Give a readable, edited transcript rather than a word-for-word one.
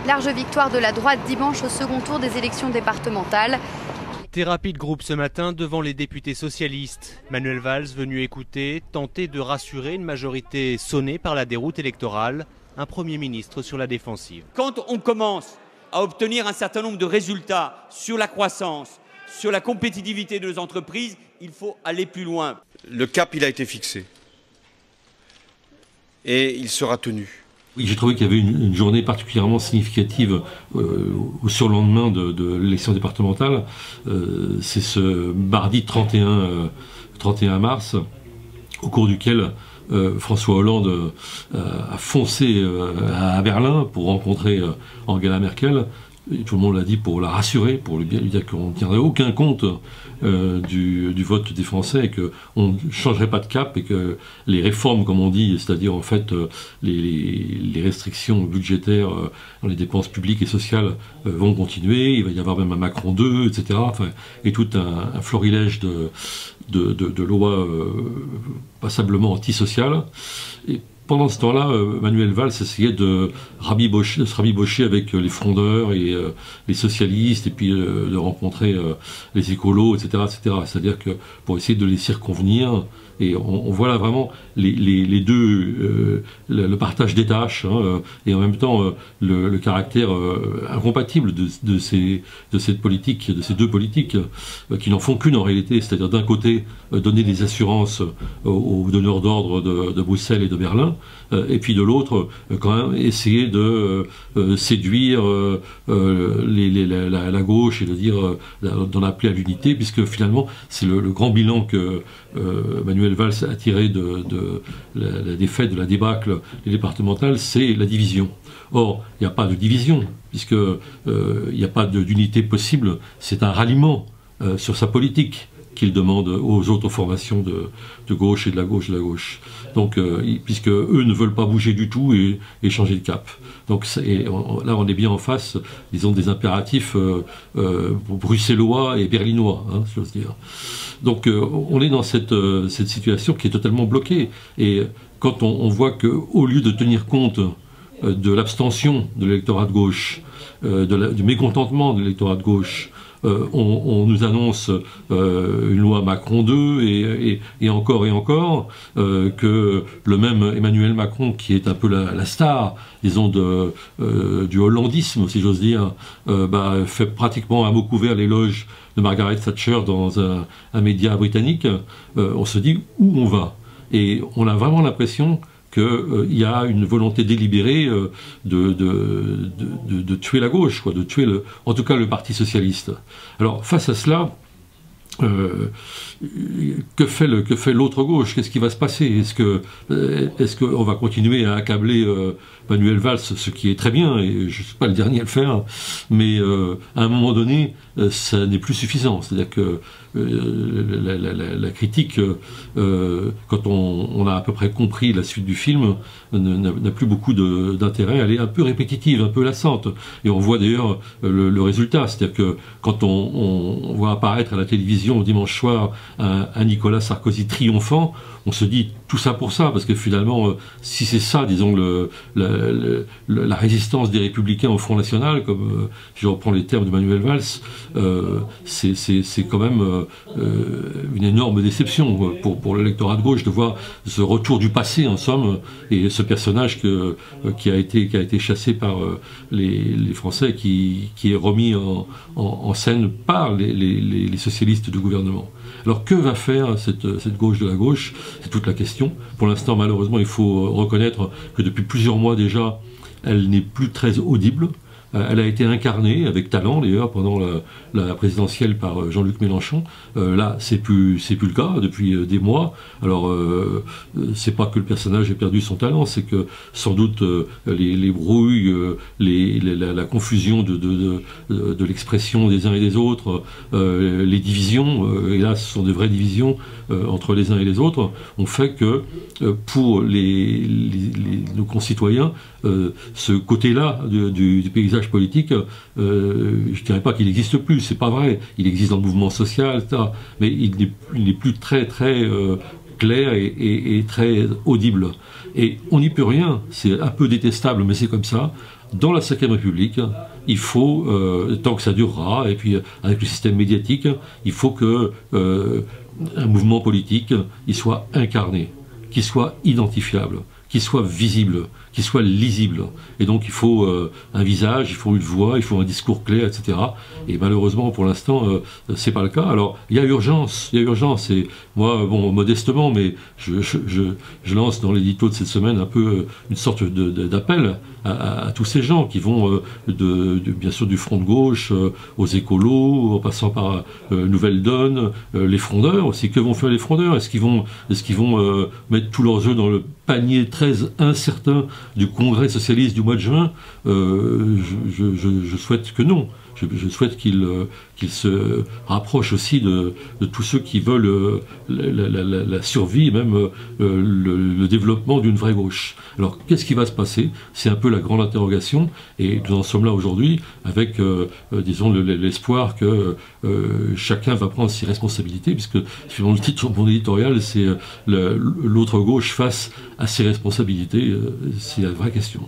Large victoire de la droite dimanche au second tour des élections départementales. Thérapie de groupe ce matin devant les députés socialistes. Manuel Valls venu écouter, tenter de rassurer une majorité sonnée par la déroute électorale, un Premier ministre sur la défensive. Quand on commence à obtenir un certain nombre de résultats sur la croissance, sur la compétitivité de nos entreprises, il faut aller plus loin. Le cap, il a été fixé. Et il sera tenu. Oui, j'ai trouvé qu'il y avait une journée particulièrement significative au surlendemain de l'élection départementale. C'est ce mardi 31 mars, au cours duquel François Hollande a foncé à Berlin pour rencontrer Angela Merkel. Et tout le monde l'a dit pour la rassurer, pour lui dire qu'on ne tiendrait aucun compte du vote des Français et qu'on ne changerait pas de cap et que les réformes, comme on dit, c'est-à-dire en fait les restrictions budgétaires dans les dépenses publiques et sociales vont continuer. Il va y avoir même un Macron 2, etc. Enfin, et tout un florilège de lois passablement antisociales. Et pendant ce temps-là, Manuel Valls essayait de se rabibocher avec les frondeurs et les socialistes, et puis de rencontrer les écolos, etc. etc. C'est-à-dire que pour essayer de les circonvenir, et on voit là vraiment les deux, le partage des tâches, hein, et en même temps le caractère incompatible de cette politique, de ces deux politiques, qui n'en font qu'une en réalité, c'est-à-dire d'un côté donner des assurances aux donneurs d'ordre de Bruxelles et de Berlin, et puis de l'autre quand même essayer de séduire la gauche et de dire d'en appeler à l'unité, puisque finalement c'est le grand bilan que Manuel Valls a tiré de la défaite, de la débâcle des départementales, c'est la division. Or, il n'y a pas de division, puisque il n'y a pas d'unité possible, c'est un ralliement sur sa politique qu'il demande aux autres formations de gauche et de la gauche de la gauche. Donc, puisque eux ne veulent pas bouger du tout et changer de cap. Donc là, on est bien en face, disons, des impératifs bruxellois et berlinois, hein, si j'ose dire. Donc, on est dans cette situation qui est totalement bloquée. Et quand on voit qu'au lieu de tenir compte de l'abstention de l'électorat de gauche, du mécontentement de l'électorat de gauche, on nous annonce une loi Macron 2 et encore que le même Emmanuel Macron, qui est un peu la star, disons, du hollandisme, si j'ose dire, fait pratiquement un mot couvert l'éloge de Margaret Thatcher dans un média britannique. On se dit où on va. Et on a vraiment l'impression qu'il y a une volonté délibérée de tuer la gauche, quoi, de tuer en tout cas le Parti socialiste. Alors face à cela, que fait l'autre gauche? Qu'est-ce qui va se passer? Est-ce qu'on va continuer à accabler Manuel Valls, ce qui est très bien, et je ne suis pas le dernier à le faire, mais à un moment donné, ça n'est plus suffisant. C'est-à-dire que la critique, quand on a à peu près compris la suite du film, n'a plus beaucoup d'intérêt. Elle est un peu répétitive, un peu lassante. Et on voit d'ailleurs le résultat. C'est-à-dire que quand on voit apparaître à la télévision dimanche soir un Nicolas Sarkozy triomphant, on se dit tout ça pour ça, parce que finalement, si c'est ça, disons, la résistance des Républicains au Front National, comme je reprends les termes de Manuel Valls, c'est quand même une énorme déception pour l'électorat de gauche de voir ce retour du passé, en somme, et ce personnage qui a été chassé par les Français, qui est remis en scène par les socialistes du gouvernement. Alors que va faire cette gauche de la gauche? C'est toute la question. Pour l'instant, malheureusement, il faut reconnaître que depuis plusieurs mois déjà, elle n'est plus très audible. Elle a été incarnée avec talent d'ailleurs pendant la présidentielle par Jean-Luc Mélenchon. Là, c'est plus le cas depuis des mois. Alors, c'est pas que le personnage ait perdu son talent, c'est que sans doute les brouilles, la confusion de l'expression des uns et des autres, les divisions, et là, ce sont de vraies divisions entre les uns et les autres, ont fait que pour nos concitoyens, ce côté-là du paysage politique, je ne dirais pas qu'il n'existe plus, c'est pas vrai, il existe dans le mouvement social, etc., mais il n'est plus très clair et très audible. Et on n'y peut rien, c'est un peu détestable, mais c'est comme ça. dans la Ve République, il faut, tant que ça durera, et puis avec le système médiatique, il faut que un mouvement politique il soit incarné, qu'il soit identifiable, qu'il soit visible, qu'il soit lisible. Et donc il faut un visage, il faut une voix, il faut un discours clair, etc. Et malheureusement, pour l'instant, c'est pas le cas. Alors il y a urgence, et moi, bon, modestement, mais je lance dans l'édito de cette semaine un peu une sorte d'appel à tous ces gens qui vont bien sûr du front de gauche aux écolos, en passant par Nouvelle Donne, les frondeurs aussi. Que vont faire les frondeurs? Est-ce qu'ils vont mettre tous leurs œufs dans le panier très incertain du Congrès socialiste du mois de juin? Je souhaite que non. Je souhaite qu'il se rapproche aussi de tous ceux qui veulent la survie, même le développement d'une vraie gauche. Alors, qu'est-ce qui va se passer? C'est un peu la grande interrogation, et nous en sommes là aujourd'hui avec, disons, l'espoir que chacun va prendre ses responsabilités, puisque selon le titre de mon éditorial, c'est l'autre gauche face à ses responsabilités. C'est la vraie question.